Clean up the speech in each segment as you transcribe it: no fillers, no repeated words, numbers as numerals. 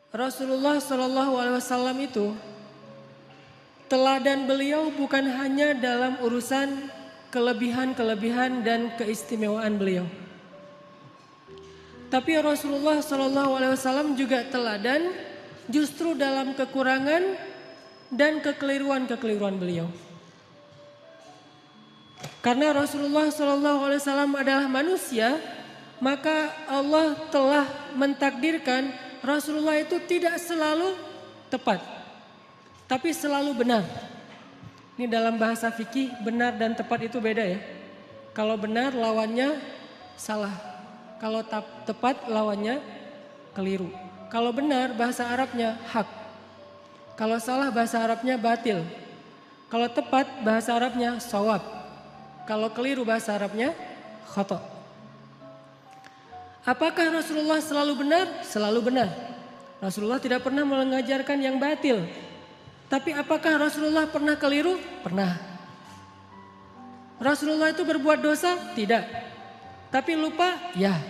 Rasulullah Shallallahu Alaihi Wasallam itu teladan beliau bukan hanya dalam urusan kelebihan-kelebihan dan keistimewaan beliau. Tapi Rasulullah Shallallahu Alaihi Wasallam juga teladan justru dalam kekurangan dan kekeliruan-kekeliruan beliau. Karena Rasulullah Shallallahu Alaihi Wasallam adalah manusia, maka Allah telah mentakdirkan Rasulullah itu tidak selalu tepat, tapi selalu benar. Ini dalam bahasa fikih, benar dan tepat itu beda ya. Kalau benar lawannya salah, kalau tepat lawannya keliru. Kalau benar bahasa Arabnya hak, kalau salah bahasa Arabnya batil. Kalau tepat bahasa Arabnya shawab, kalau keliru bahasa Arabnya khata'. Apakah Rasulullah selalu benar? Selalu benar. Rasulullah tidak pernah mengajarkan yang batil. Tapi apakah Rasulullah pernah keliru? Pernah. Rasulullah itu berbuat dosa? Tidak. Tapi lupa? Ya.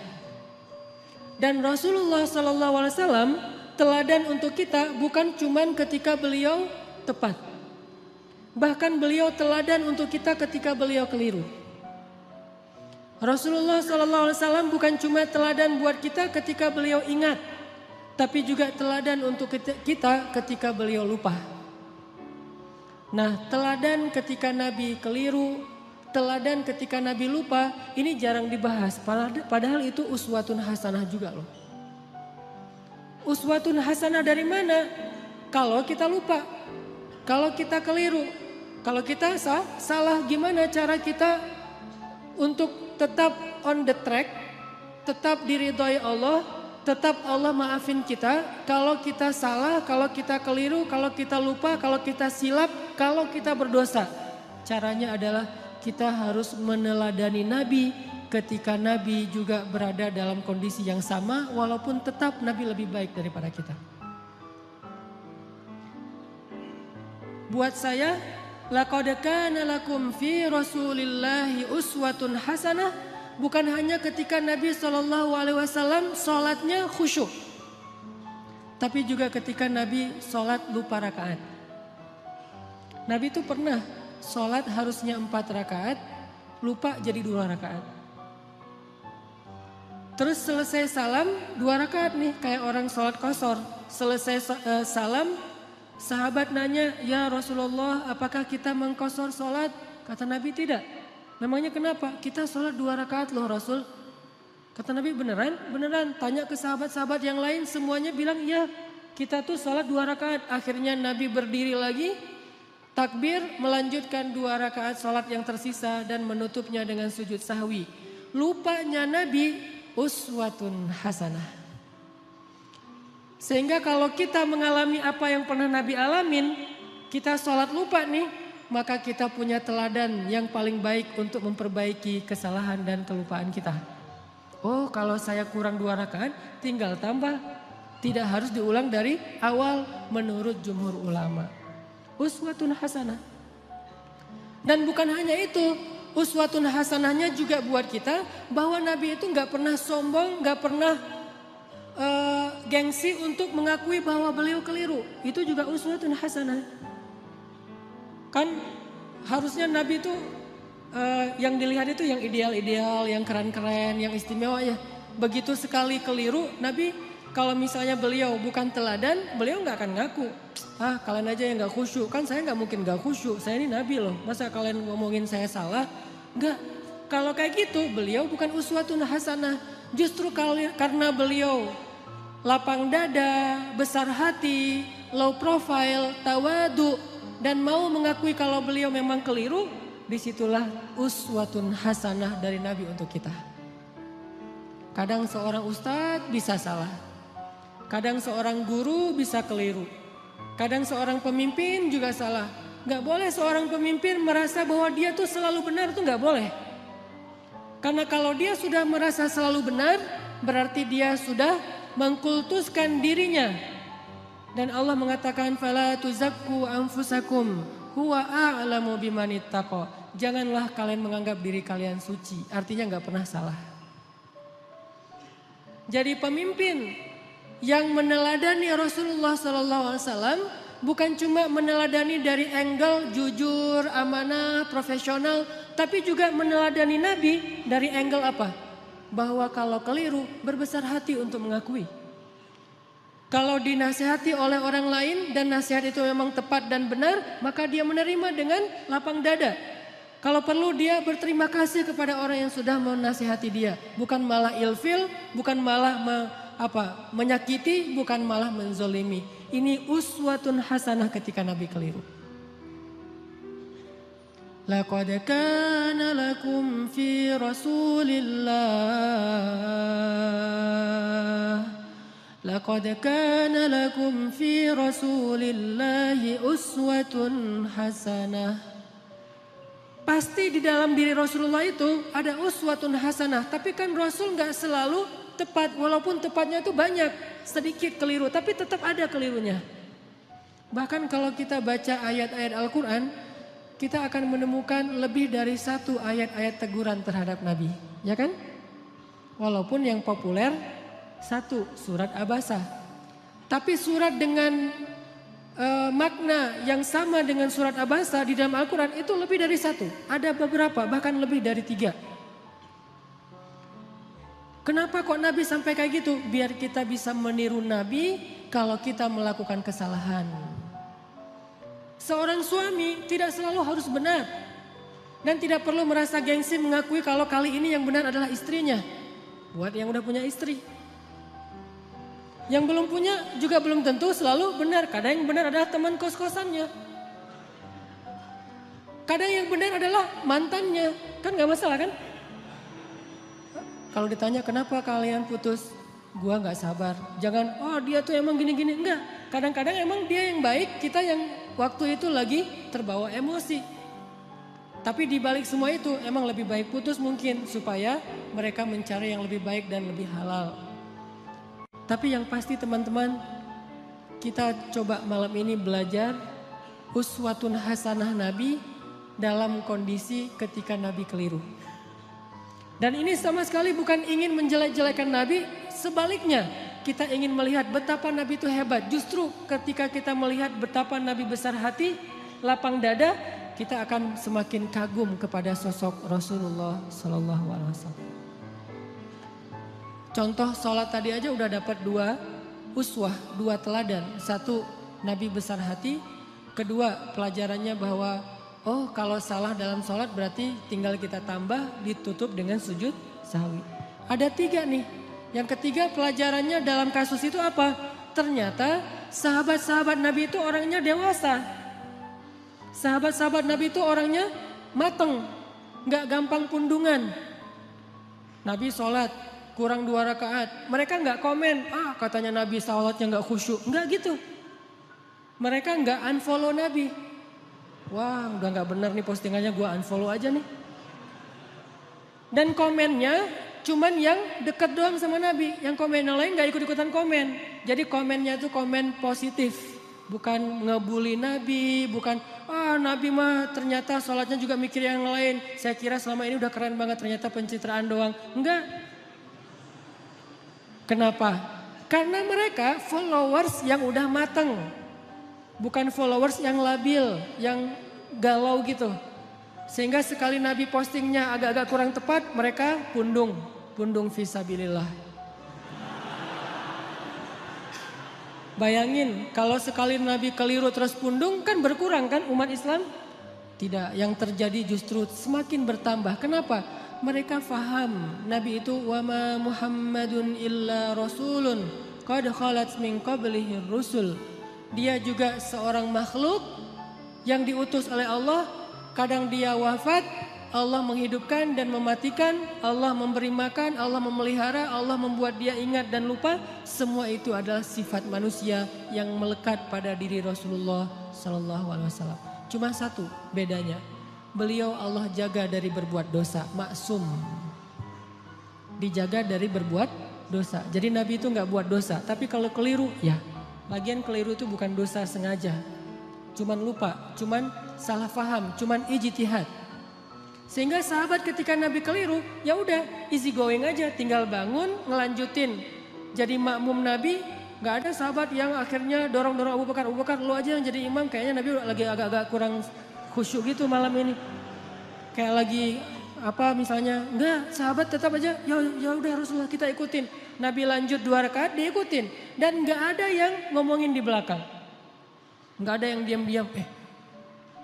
Dan Rasulullah SAW teladan untuk kita bukan cuman ketika beliau tepat. Bahkan beliau teladan untuk kita ketika beliau keliru. Rasulullah SAW bukan cuma teladan buat kita ketika beliau ingat, tapi juga teladan untuk kita ketika beliau lupa. Nah, teladan ketika Nabi keliru, teladan ketika Nabi lupa, ini jarang dibahas. Padahal itu uswatun hasanah juga loh. Uswatun hasanah dari mana? Kalau kita lupa, kalau kita keliru, kalau kita salah, gimana cara kita untuk tetap on the track, tetap diridhoi Allah, tetap Allah maafin kita. Kalau kita salah, kalau kita keliru, kalau kita lupa, kalau kita silap, kalau kita berdosa. Caranya adalah kita harus meneladani Nabi ketika Nabi juga berada dalam kondisi yang sama, walaupun tetap Nabi lebih baik daripada kita. Buat saya, laqad kana lakum fi Rasulillahi uswatun hasanah bukan hanya ketika Nabi SAW sholatnya khusyuk, tapi juga ketika Nabi sholat lupa rakaat. Nabi itu pernah sholat harusnya 4 rakaat, lupa jadi 2 rakaat. Terus selesai salam 2 rakaat nih, kayak orang sholat qashar. Selesai salam, sahabat nanya, ya Rasulullah, apakah kita mengqashar sholat? Kata Nabi tidak. Namanya kenapa? Kita sholat 2 rakaat loh Rasul. Kata Nabi beneran? Beneran. Tanya ke sahabat-sahabat yang lain, semuanya bilang iya. Kita tuh sholat 2 rakaat. Akhirnya Nabi berdiri lagi, takbir, melanjutkan 2 rakaat sholat yang tersisa dan menutupnya dengan sujud sahwi. Lupanya Nabi uswatun hasanah. Sehingga kalau kita mengalami apa yang pernah Nabi alamin, kita sholat lupa nih, maka kita punya teladan yang paling baik untuk memperbaiki kesalahan dan kelupaan kita. Oh, kalau saya kurang 2 rakaat, tinggal tambah. Tidak harus diulang dari awal menurut jumhur ulama. Uswatun hasanah. Dan bukan hanya itu, uswatun hasanahnya juga buat kita bahwa Nabi itu gak pernah sombong, gak pernah gengsi untuk mengakui bahwa beliau keliru. Itu juga uswatun hasanah. Kan harusnya Nabi itu yang dilihat itu yang ideal-ideal, yang keren-keren, yang istimewa ya. Begitu sekali keliru, Nabi kalau misalnya beliau bukan teladan, beliau gak akan ngaku. Ah, kalian aja yang gak khusyuk. Kan saya gak mungkin gak khusyuk, saya ini Nabi loh. Masa kalian ngomongin saya salah? Enggak. Kalau kayak gitu, beliau bukan uswatun hasanah. Justru karena beliau lapang dada, besar hati, low profile, tawadu, dan mau mengakui kalau beliau memang keliru, disitulah uswatun hasanah dari Nabi untuk kita. Kadang seorang ustadz bisa salah, kadang seorang guru bisa keliru, kadang seorang pemimpin juga salah. Gak boleh seorang pemimpin merasa bahwa dia tuh selalu benar, tuh gak boleh. Karena kalau dia sudah merasa selalu benar, berarti dia sudah mengkultuskan dirinya. Dan Allah mengatakan fala tuzakku anfusakum huwa a'lamu bimanittaqa. Janganlah kalian menganggap diri kalian suci, artinya enggak pernah salah. Jadi pemimpin yang meneladani Rasulullah SAW bukan cuma meneladani dari angle jujur, amanah, profesional, tapi juga meneladani Nabi dari angle apa? Bahwa kalau keliru berbesar hati untuk mengakui. Kalau dinasihati oleh orang lain dan nasihat itu memang tepat dan benar, maka dia menerima dengan lapang dada. Kalau perlu dia berterima kasih kepada orang yang sudah menasihati dia, bukan malah ilfil, bukan malah menyakiti, bukan malah menzolimi. Ini uswatun hasanah ketika Nabi keliru. Laqad kana lakum fi Rasulillah Laqad kana lakum fi Rasulillahi uswatun hasanah. Pasti di dalam diri Rasulullah itu ada uswatun hasanah, tapi kan Rasul nggak selalu tepat, walaupun tepatnya itu banyak, sedikit keliru, tapi tetap ada kelirunya. Bahkan kalau kita baca ayat-ayat Al-Quran, kita akan menemukan lebih dari satu ayat-ayat teguran terhadap Nabi, ya kan? Walaupun yang populer satu surat Abasa, tapi surat dengan makna yang sama dengan surat Abasa di dalam Al-Quran itu lebih dari satu, ada beberapa, bahkan lebih dari 3. Kenapa kok Nabi sampai kayak gitu? Biar kita bisa meniru Nabi kalau kita melakukan kesalahan. Seorang suami tidak selalu harus benar. Dan tidak perlu merasa gengsi mengakui kalau kali ini yang benar adalah istrinya. Buat yang udah punya istri. Yang belum punya juga belum tentu selalu benar. Kadang yang benar adalah teman kos-kosannya. Kadang yang benar adalah mantannya. Kan gak masalah kan? Kalau ditanya kenapa kalian putus, gua gak sabar. Jangan, oh dia tuh emang gini-gini. Enggak, kadang-kadang emang dia yang baik, kita yang waktu itu lagi terbawa emosi. Tapi di balik semua itu emang lebih baik putus mungkin supaya mereka mencari yang lebih baik dan lebih halal. Tapi yang pasti teman-teman, kita coba malam ini belajar uswatun hasanah Nabi dalam kondisi ketika Nabi keliru. Dan ini sama sekali bukan ingin menjelek-jelekan Nabi, sebaliknya kita ingin melihat betapa Nabi itu hebat. Justru ketika kita melihat betapa Nabi besar hati, lapang dada, kita akan semakin kagum kepada sosok Rasulullah SAW. Contoh sholat tadi aja udah dapat 2 uswah, 2 teladan. 1 Nabi besar hati, 2 pelajarannya bahwa oh kalau salah dalam sholat berarti tinggal kita tambah ditutup dengan sujud sahwi. Ada 3 nih. Yang ketiga pelajarannya dalam kasus itu apa? Ternyata sahabat-sahabat Nabi itu orangnya dewasa. Sahabat-sahabat Nabi itu orangnya mateng. Gak gampang pundungan. Nabi sholat kurang 2 rakaat. Mereka gak komen, katanya Nabi sholatnya gak khusyuk. Enggak gitu. Mereka gak unfollow Nabi. Wah udah gak benar nih postingannya, gue unfollow aja nih. Dan komennya cuman yang deket doang sama Nabi. Yang komen yang lain gak ikut-ikutan komen. Jadi komennya itu komen positif. Bukan ngebully Nabi, bukan Nabi mah ternyata sholatnya juga mikir yang lain. Saya kira selama ini udah keren banget, ternyata pencitraan doang. Enggak. Kenapa? Karena mereka followers yang udah mateng. Bukan followers yang labil, yang galau gitu. Sehingga sekali Nabi postingnya agak-agak kurang tepat, mereka pundung fisabilillah. Bayangin kalau sekali Nabi keliru terus pundung kan berkurang kan umat Islam? Tidak, yang terjadi justru semakin bertambah. Kenapa? Mereka faham Nabi itu wama Muhammadun illa rasulun qad khalat min qablihi rusul. Dia juga seorang makhluk yang diutus oleh Allah. Kadang dia wafat, Allah menghidupkan dan mematikan, Allah memberi makan, Allah memelihara, Allah membuat dia ingat dan lupa. Semua itu adalah sifat manusia yang melekat pada diri Rasulullah SAW. Cuma satu bedanya, beliau Allah jaga dari berbuat dosa, maksum. Dijaga dari berbuat dosa. Jadi Nabi itu gak buat dosa, tapi kalau keliru ya. Lagian keliru itu bukan dosa sengaja. Cuman lupa, cuman salah faham, cuman ijtihad. Sehingga sahabat ketika Nabi keliru, ya udah easy going aja, tinggal bangun, ngelanjutin. Jadi makmum Nabi, Gak ada sahabat yang akhirnya dorong-dorong Abu Bakar lu aja yang jadi imam, kayaknya Nabi lagi agak-agak kurang khusyuk gitu malam ini. Kayak lagi apa misalnya, enggak, sahabat tetap aja ya udah Rasulullah kita ikutin. Nabi lanjut 2 rakaat diikutin dan enggak ada yang ngomongin di belakang. Enggak ada yang diam-diam,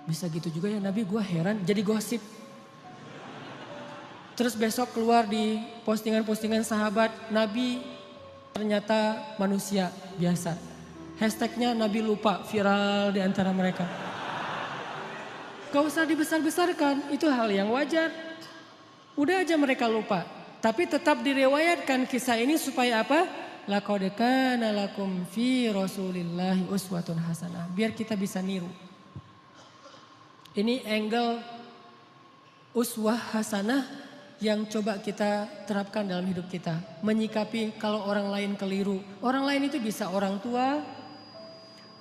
bisa gitu juga ya Nabi, gua heran, jadi gosip. Terus besok keluar di postingan-postingan sahabat, Nabi ternyata manusia biasa. Hashtagnya Nabi lupa, viral di antara mereka. Gak usah dibesar-besarkan, itu hal yang wajar. Udah aja mereka lupa. Tapi tetap direwayatkan kisah ini supaya apa? Laqad kana lakum fi Rasulillahi uswatun hasanah. Biar kita bisa niru. Ini angle uswah hasanah yang coba kita terapkan dalam hidup kita. Menyikapi kalau orang lain keliru. Orang lain itu bisa orang tua,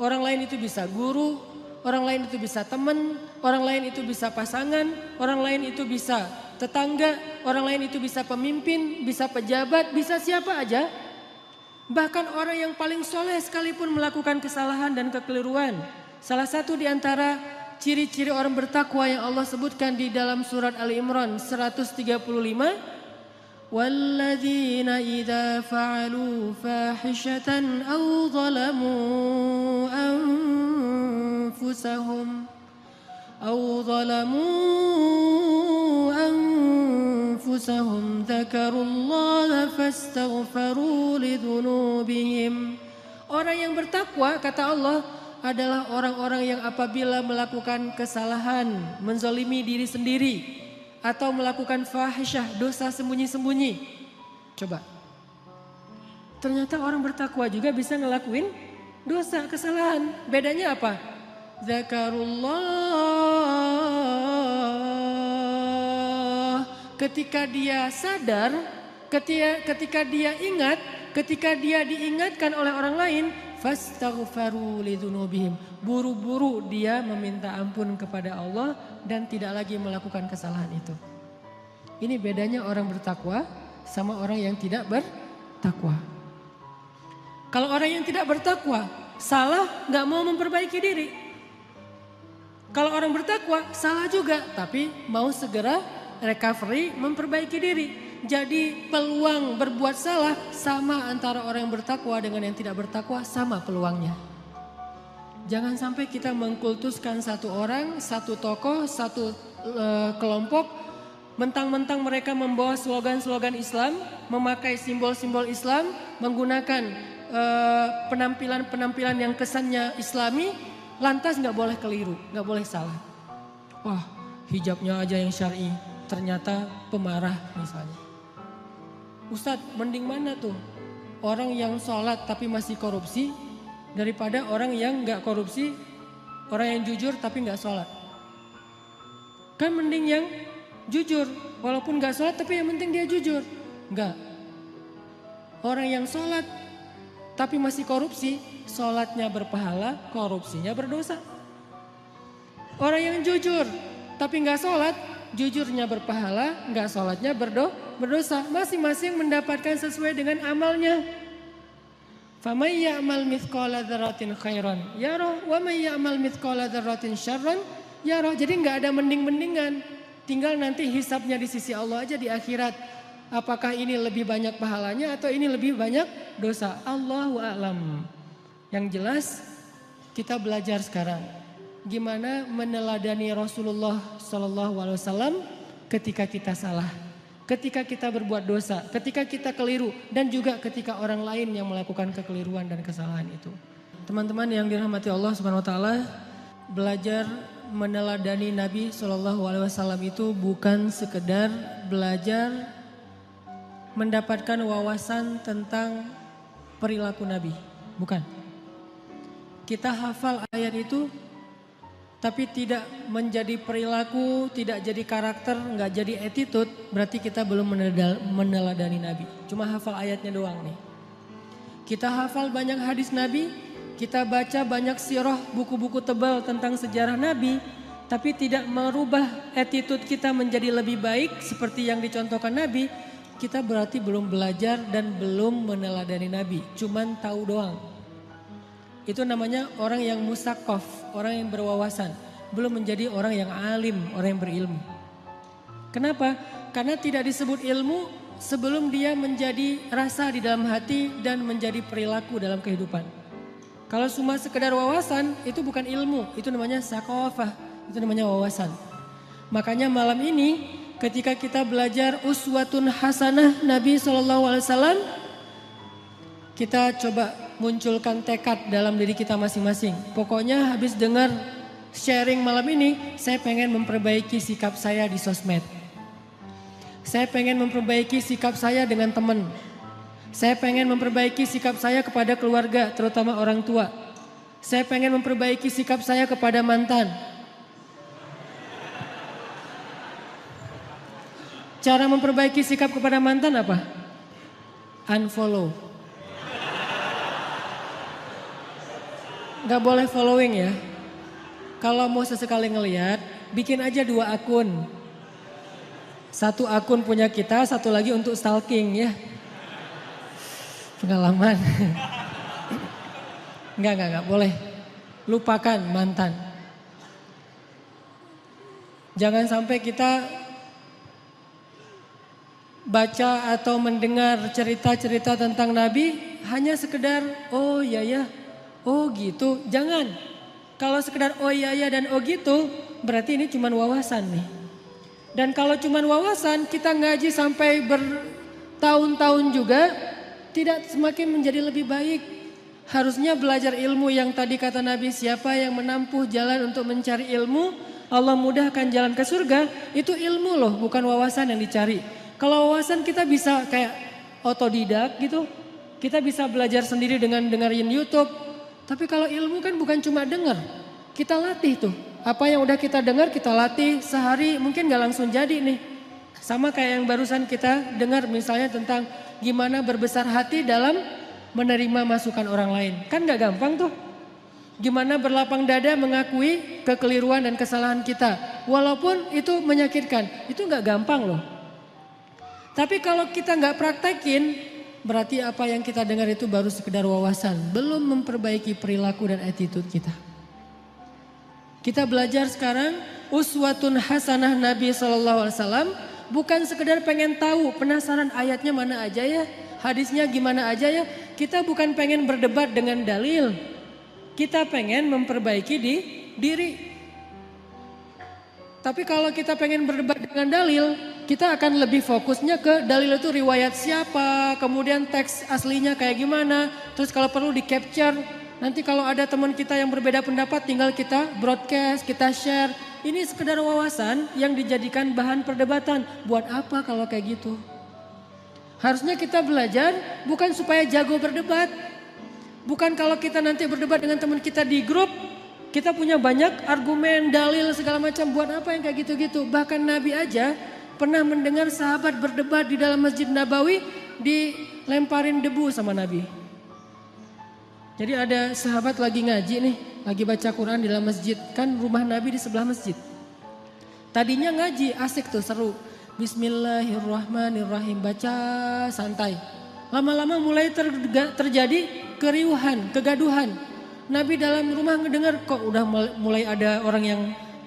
orang lain itu bisa guru, orang lain itu bisa teman, orang lain itu bisa pasangan, orang lain itu bisa tetangga, orang lain itu bisa pemimpin, bisa pejabat, bisa siapa aja. Bahkan orang yang paling soleh sekalipun melakukan kesalahan dan kekeliruan. Salah satu di antara ciri-ciri orang bertakwa yang Allah sebutkan di dalam surat Ali Imran 135. Walladzina idza fa'alu fahishatan aw zalamu anfusahum dzakarullaha fastaghfaru lidzunubihim. Orang yang bertakwa kata Allah adalah orang-orang yang apabila melakukan kesalahan, menzalimi diri sendiri atau melakukan fahisyah, dosa sembunyi-sembunyi. Coba. Ternyata orang bertakwa juga bisa ngelakuin dosa, kesalahan. Bedanya apa? Zakarullah. Ketika dia sadar, ketika dia ingat, ketika dia diingatkan oleh orang lain, fastaghfaru lidzunubihim. Buru-buru dia meminta ampun kepada Allah dan tidak lagi melakukan kesalahan itu. Ini bedanya orang bertakwa sama orang yang tidak bertakwa. Kalau orang yang tidak bertakwa, salah gak mau memperbaiki diri. Kalau orang bertakwa, salah juga tapi mau segera recovery, memperbaiki diri. Jadi peluang berbuat salah sama antara orang yang bertakwa dengan yang tidak bertakwa, sama peluangnya. Jangan sampai kita mengkultuskan satu orang, satu tokoh, satu kelompok. Mentang-mentang mereka membawa slogan-slogan Islam, memakai simbol-simbol Islam, menggunakan penampilan-penampilan yang kesannya Islami, lantas gak boleh keliru, gak boleh salah. Wah, hijabnya aja yang syar'i, ternyata pemarah misalnya. Ustadz, mending mana tuh? Orang yang sholat tapi masih korupsi daripada orang yang gak korupsi, orang yang jujur tapi gak sholat. Kan mending yang jujur, walaupun gak sholat tapi yang penting dia jujur. Enggak. Orang yang sholat tapi masih korupsi, sholatnya berpahala, korupsinya berdosa. Orang yang jujur tapi gak sholat, jujurnya berpahala, gak sholatnya berdosa. Masing-masing mendapatkan sesuai dengan amalnya. Famay ya'mal mithqala dzarratin khairan yarah wa may ya'mal mithqala dzarratin syarran yarah. Jadi gak ada mending-mendingan. Tinggal nanti hisabnya di sisi Allah aja di akhirat. Apakah ini lebih banyak pahalanya atau ini lebih banyak dosa? Allahu a'lam. Yang jelas kita belajar sekarang gimana meneladani Rasulullah SAW ketika kita salah, ketika kita berbuat dosa, ketika kita keliru, dan juga ketika orang lain yang melakukan kekeliruan dan kesalahan itu. Teman-teman yang dirahmati Allah Subhanahu Wa Taala, belajar meneladani Nabi SAW itu bukan sekedar belajar mendapatkan wawasan tentang perilaku Nabi, bukan. Kita hafal ayat itu tapi tidak menjadi perilaku, tidak jadi karakter, nggak jadi attitude, berarti kita belum meneladani Nabi. Cuma hafal ayatnya doang nih. Kita hafal banyak hadis Nabi, kita baca banyak sirah, buku-buku tebal tentang sejarah Nabi, tapi tidak merubah attitude kita menjadi lebih baik seperti yang dicontohkan Nabi, kita berarti belum belajar dan belum meneladani Nabi. Cuman tahu doang. Itu namanya orang yang musaqqaf, orang yang berwawasan. Belum menjadi orang yang alim, orang yang berilmu. Kenapa? Karena tidak disebut ilmu sebelum dia menjadi rasa di dalam hati dan menjadi perilaku dalam kehidupan. Kalau cuma sekedar wawasan itu bukan ilmu, itu namanya saqafah, itu namanya wawasan. Makanya malam ini ketika kita belajar uswatun hasanah Nabi SAW, kita coba munculkan tekad dalam diri kita masing-masing. Pokoknya habis dengar sharing malam ini, saya pengen memperbaiki sikap saya di sosmed. Saya pengen memperbaiki sikap saya dengan teman. Saya pengen memperbaiki sikap saya kepada keluarga, terutama orang tua. Saya pengen memperbaiki sikap saya kepada mantan. Cara memperbaiki sikap kepada mantan apa? Unfollow. Gak boleh following ya. Kalau mau sesekali ngelihat, bikin aja 2 akun. 1 akun punya kita, 1 lagi untuk stalking ya. Pengalaman. Enggak boleh. Lupakan mantan. Jangan sampai kita baca atau mendengar cerita-cerita tentang Nabi hanya sekedar oh iya ya, oh gitu. Jangan. Kalau sekedar oh iya ya dan oh gitu berarti ini cuma wawasan nih. Dan kalau cuma wawasan kita ngaji sampai bertahun-tahun juga tidak semakin menjadi lebih baik. Harusnya belajar ilmu yang tadi kata Nabi, siapa yang menempuh jalan untuk mencari ilmu, Allah mudahkan jalan ke surga. Itu ilmu loh, bukan wawasan yang dicari. Kalau wawasan kita bisa kayak otodidak gitu. Kita bisa belajar sendiri dengan dengerin YouTube. Tapi kalau ilmu kan bukan cuma denger. Kita latih tuh. Apa yang udah kita dengar kita latih sehari mungkin gak langsung jadi nih. Sama kayak yang barusan kita dengar misalnya tentang gimana berbesar hati dalam menerima masukan orang lain. Kan gak gampang tuh. Gimana berlapang dada mengakui kekeliruan dan kesalahan kita. Walaupun itu menyakitkan. Itu gak gampang loh. Tapi kalau kita gak praktekin, berarti apa yang kita dengar itu baru sekedar wawasan. Belum memperbaiki perilaku dan attitude kita. Kita belajar sekarang uswatun hasanah Nabi SAW. Bukan sekedar pengen tahu penasaran ayatnya mana aja ya. Hadisnya gimana aja ya. Kita bukan pengen berdebat dengan dalil. Kita pengen memperbaiki diri. Tapi kalau kita pengen berdebat dengan dalil, kita akan lebih fokusnya ke dalil itu riwayat siapa, kemudian teks aslinya kayak gimana. Terus kalau perlu di capture, nanti kalau ada teman kita yang berbeda pendapat tinggal kita broadcast, kita share. Ini sekedar wawasan yang dijadikan bahan perdebatan. Buat apa kalau kayak gitu? Harusnya kita belajar bukan supaya jago berdebat. Bukan kalau kita nanti berdebat dengan teman kita di grup, kita punya banyak argumen, dalil segala macam. Buat apa yang kayak gitu-gitu? Bahkan Nabi aja pernah mendengar sahabat berdebat di dalam Masjid Nabawi dilemparin debu sama Nabi. Jadi ada sahabat lagi ngaji nih, lagi baca Quran di dalam masjid. Kan rumah Nabi di sebelah masjid. Tadinya ngaji asik tuh seru. Bismillahirrahmanirrahim, baca santai. Lama-lama mulai terjadi keriuhan, kegaduhan. Nabi dalam rumah ngedengar kok udah mulai ada orang yang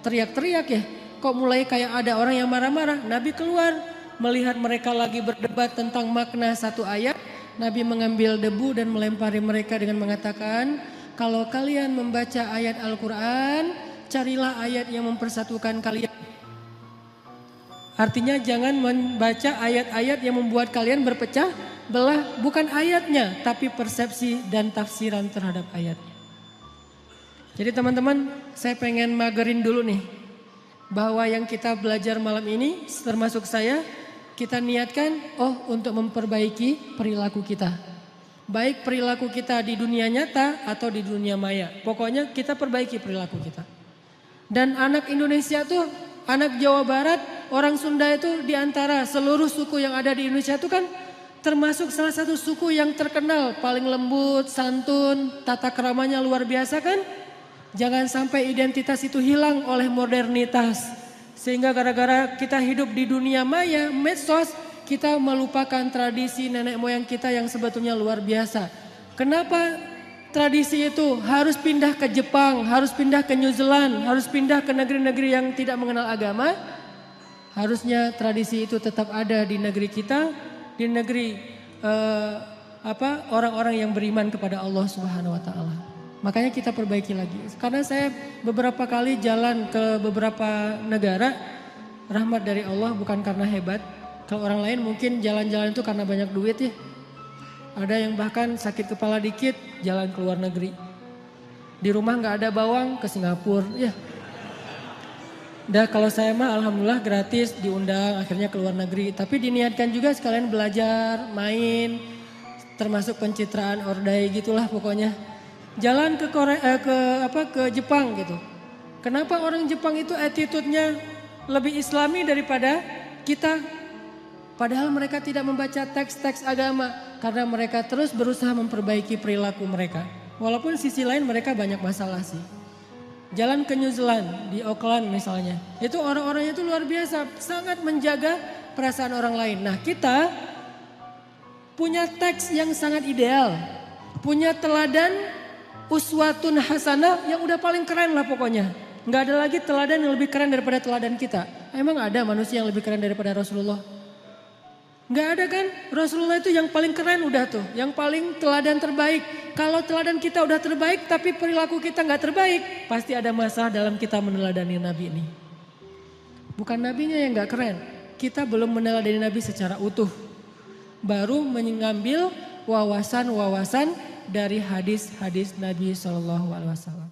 teriak-teriak ya. Kok mulai kayak ada orang yang marah-marah. Nabi keluar melihat mereka lagi berdebat tentang makna satu ayat. Nabi mengambil debu dan melempari mereka dengan mengatakan, kalau kalian membaca ayat Al-Quran, carilah ayat yang mempersatukan kalian. Artinya jangan membaca ayat-ayat yang membuat kalian berpecah belah, bukan ayatnya, tapi persepsi dan tafsiran terhadap ayatnya. Jadi teman-teman, saya pengen magerin dulu nih, bahwa yang kita belajar malam ini, termasuk saya, kita niatkan untuk memperbaiki perilaku kita. Baik perilaku kita di dunia nyata atau di dunia maya. Pokoknya kita perbaiki perilaku kita. Dan anak Indonesia tuh, anak Jawa Barat, orang Sunda itu diantara seluruh suku yang ada di Indonesia itu kan termasuk salah satu suku yang terkenal. Paling lembut, santun, tata keramanya luar biasa kan. Jangan sampai identitas itu hilang oleh modernitas. Sehingga gara-gara kita hidup di dunia maya, medsos, kita melupakan tradisi nenek moyang kita yang sebetulnya luar biasa? Kenapa tradisi itu harus pindah ke Jepang, harus pindah ke New Zealand, harus pindah ke negeri-negeri yang tidak mengenal agama? Harusnya tradisi itu tetap ada di negeri kita, di negeri orang-orang yang beriman kepada Allah Subhanahu wa taala. Makanya kita perbaiki lagi. Karena saya beberapa kali jalan ke beberapa negara, rahmat dari Allah bukan karena hebat. Kalau orang lain mungkin jalan-jalan itu karena banyak duit ya. Ada yang bahkan sakit kepala dikit jalan ke luar negeri. Di rumah nggak ada bawang ke Singapura ya. Kalau saya mah alhamdulillah gratis diundang akhirnya ke luar negeri. Tapi diniatkan juga sekalian belajar, main, termasuk pencitraan ordai gitulah pokoknya. Jalan ke ke Jepang gitu. Kenapa orang Jepang itu attitude-nya lebih Islami daripada kita? Padahal mereka tidak membaca teks-teks agama karena mereka terus berusaha memperbaiki perilaku mereka. Walaupun sisi lain mereka banyak masalah sih. Jalan ke New Zealand di Auckland misalnya. Itu orang-orangnya itu luar biasa, sangat menjaga perasaan orang lain. Nah, kita punya teks yang sangat ideal. Punya teladan uswatun hasanah yang udah paling keren lah pokoknya. Nggak ada lagi teladan yang lebih keren daripada teladan kita. Emang ada manusia yang lebih keren daripada Rasulullah? Nggak ada kan? Rasulullah itu yang paling keren udah tuh. Yang paling teladan terbaik. Kalau teladan kita udah terbaik tapi perilaku kita nggak terbaik. Pasti ada masalah dalam kita meneladani Nabi ini. Bukan Nabinya yang nggak keren. Kita belum meneladani Nabi secara utuh. Baru mengambil wawasan-wawasan dari hadis-hadis Nabi SAW.